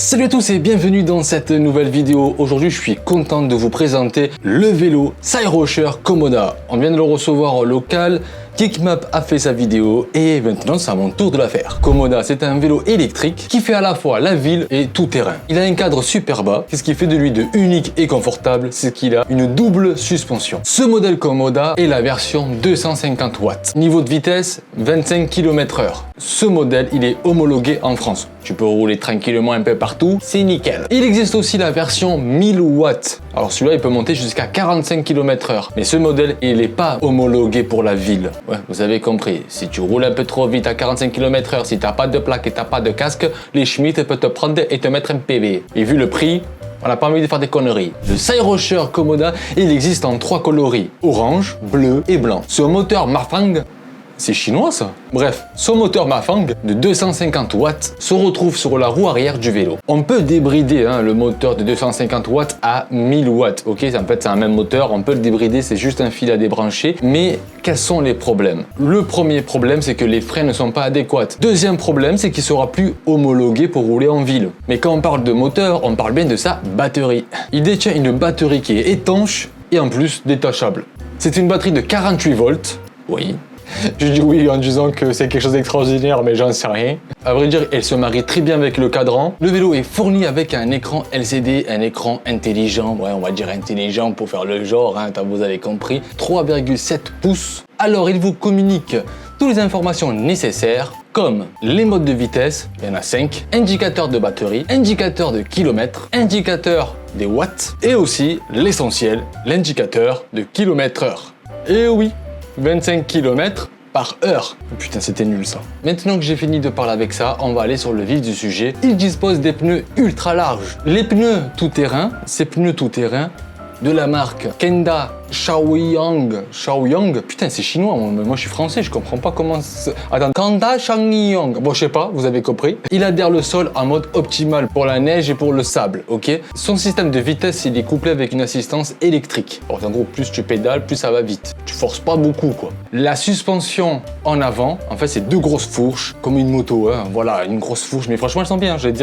Salut à tous et bienvenue dans cette nouvelle vidéo. Aujourd'hui, je suis content de vous présenter le vélo Cyrocher Komoda. On vient de le recevoir au local. Geekmap a fait sa vidéo et maintenant c'est à mon tour de la faire. Komoda, c'est un vélo électrique qui fait à la fois la ville et tout terrain. Il a un cadre super bas, c'est ce qui fait de lui de unique et confortable, c'est qu'il a une double suspension. Ce modèle Komoda est la version 250 watts. Niveau de vitesse, 25 km/h. Ce modèle, il est homologué en France. Tu peux rouler tranquillement un peu partout, c'est nickel. Il existe aussi la version 1000 watts. Alors celui-là, il peut monter jusqu'à 45 km/h. Mais ce modèle, il n'est pas homologué pour la ville. Ouais, vous avez compris. Si tu roules un peu trop vite à 45 km/h, si tu n'as pas de plaque et tu n'as pas de casque, les Schmitt peuvent te prendre et te mettre un PV. Et vu le prix, on n'a pas envie de faire des conneries. Le Cyrocher Komoda, il existe en 3 coloris. Orange, bleu et blanc. Ce moteur Mafang, c'est chinois ça. Bref, son moteur Mafang de 250 watts se retrouve sur la roue arrière du vélo. On peut débrider le moteur de 250 watts à 1000 watts. Ok, en fait c'est un même moteur, on peut le débrider, c'est juste un fil à débrancher. Mais quels sont les problèmes? Le premier problème, c'est que les freins ne sont pas adéquats. Deuxième problème, c'est qu'il sera plus homologué pour rouler en ville. Mais quand on parle de moteur, on parle bien de sa batterie. Il détient une batterie qui est étanche et en plus détachable. C'est une batterie de 48 volts. Oui. Je dis oui en disant que c'est quelque chose d'extraordinaire, mais j'en sais rien. À vrai dire, elle se marie très bien avec le cadran. Le vélo est fourni avec un écran LCD, un écran intelligent. Ouais, on va dire intelligent pour faire le genre, vous avez compris. 3,7 pouces. Alors, il vous communique toutes les informations nécessaires, comme les modes de vitesse, il y en a 5, indicateur de batterie, indicateur de kilomètres, indicateur des watts, et aussi l'essentiel, l'indicateur de kilomètres/heure. Et oui, 25 km/h. Putain, c'était nul ça. Maintenant que j'ai fini de parler avec ça, on va aller sur le vif du sujet. Il dispose des pneus ultra larges. Les pneus tout-terrain, ces pneus tout-terrain de la marque Kenda Shaoyang. Putain, c'est chinois. Moi, je suis français, je comprends pas comment. Attends, Kenda Shaoyang. Bon, je sais pas, vous avez compris. Il adhère le sol en mode optimal pour la neige et pour le sable, ok. Son système de vitesse, il est couplé avec une assistance électrique. Alors, en gros, plus tu pédales, plus ça va vite. Tu forces pas beaucoup, quoi. La suspension en avant, en fait, c'est deux grosses fourches, comme une moto, Voilà, une grosse fourche. Mais franchement, elles sont bien. J'ai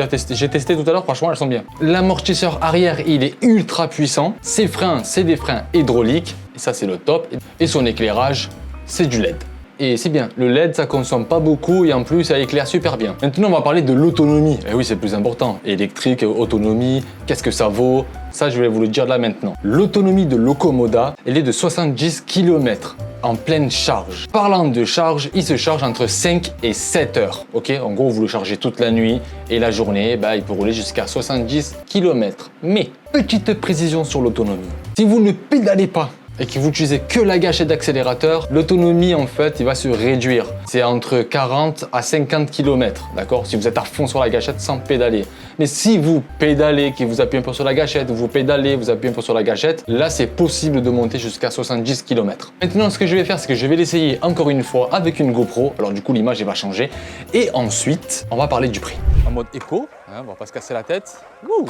testé tout à l'heure. Franchement, elles sont bien. L'amortisseur arrière, il est ultra puissant. Ses freins, c'est des freins hydrauliques. Et ça, c'est le top. Et son éclairage, c'est du LED. Et c'est bien, le LED ça consomme pas beaucoup et en plus ça éclaire super bien. Maintenant on va parler de l'autonomie. Et oui, c'est le plus important. Électrique, autonomie, qu'est-ce que ça vaut? Ça je vais vous le dire là maintenant. L'autonomie de Komoda, elle est de 70 km en pleine charge. Parlant de charge, il se charge entre 5 et 7 heures. Ok, en gros vous le chargez toute la nuit et la journée, il peut rouler jusqu'à 70 km. Mais, petite précision sur l'autonomie. Si vous ne pédalez pas et que vous utilisez que la gâchette d'accélérateur, l'autonomie en fait, il va se réduire. C'est entre 40 à 50 km, d'accord? Si vous êtes à fond sur la gâchette sans pédaler. Mais si vous pédalez, que vous appuyez un peu sur la gâchette, vous pédalez, vous appuyez un peu sur la gâchette, là c'est possible de monter jusqu'à 70 km. Maintenant, ce que je vais faire, c'est que je vais l'essayer encore une fois avec une GoPro. Alors du coup, l'image elle va changer. Et ensuite, on va parler du prix. En mode éco, on va pas se casser la tête. Wouh!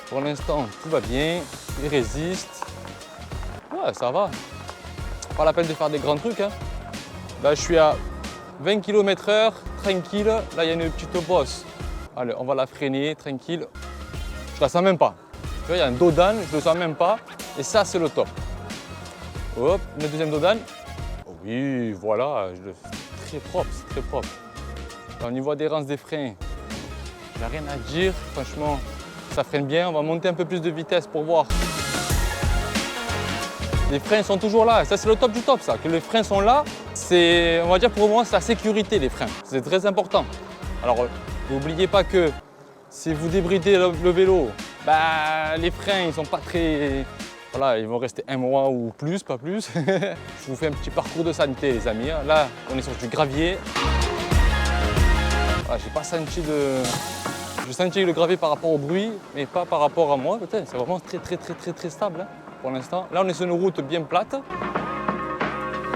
Pour l'instant, tout va bien, il résiste. Ouais, ça va. Pas la peine de faire des grands trucs. Là, je suis à 20 km/h, tranquille. Là, il y a une petite bosse. Allez, on va la freiner, tranquille. Je la sens même pas. Tu vois, il y a un dodan, je le sens même pas. Et ça, c'est le top. Hop, une deuxième dodan. Oh oui, voilà, très propre, c'est très propre. Au niveau adhérence des freins, il n'y a rien à dire. Franchement, ça freine bien. On va monter un peu plus de vitesse pour voir. Les freins sont toujours là, ça c'est le top du top ça, que les freins sont là, c'est, on va dire pour moi, c'est la sécurité les freins, c'est très important. Alors n'oubliez pas que si vous débridez le vélo, les freins ils sont pas très, voilà, ils vont rester un mois ou plus, pas plus. Je vous fais un petit parcours de santé les amis, là on est sur du gravier. Voilà, j'ai pas senti j'ai senti le gravier par rapport au bruit, mais pas par rapport à moi, peut-être, c'est vraiment très stable. Pour l'instant. Là, on est sur une route bien plate.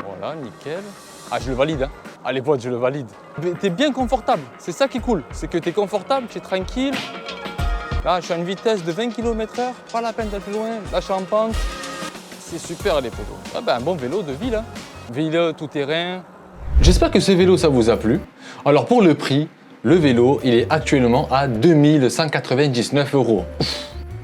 Voilà, nickel. Ah, je le valide. Ah, les boîtes, je le valide. T'es bien confortable. C'est ça qui est cool. C'est que t'es confortable, tu es tranquille. Là, je suis à une vitesse de 20 km/h. Pas la peine d'être plus loin. Là, je suis en pente. C'est super, les potos. Un bon vélo de ville. Ville, tout terrain. J'espère que ce vélo, ça vous a plu. Alors, pour le prix, le vélo, il est actuellement à 2199 €.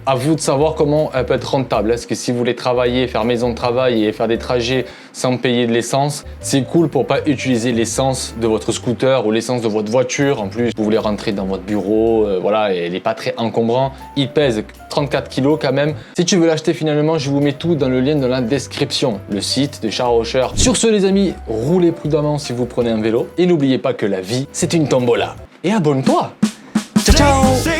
À vous de savoir comment elle peut être rentable. Est-ce que si vous voulez travailler, faire maison de travail et faire des trajets sans payer de l'essence, c'est cool pour pas utiliser l'essence de votre scooter ou l'essence de votre voiture. En plus, vous voulez rentrer dans votre bureau, voilà, et il n'est pas très encombrant. Il pèse 34 kg quand même. Si tu veux l'acheter finalement, je vous mets tout dans le lien dans la description, le site de Char Rocher. Sur ce les amis, roulez prudemment si vous prenez un vélo et n'oubliez pas que la vie, c'est une tombola. Et abonne-toi. Ciao ciao.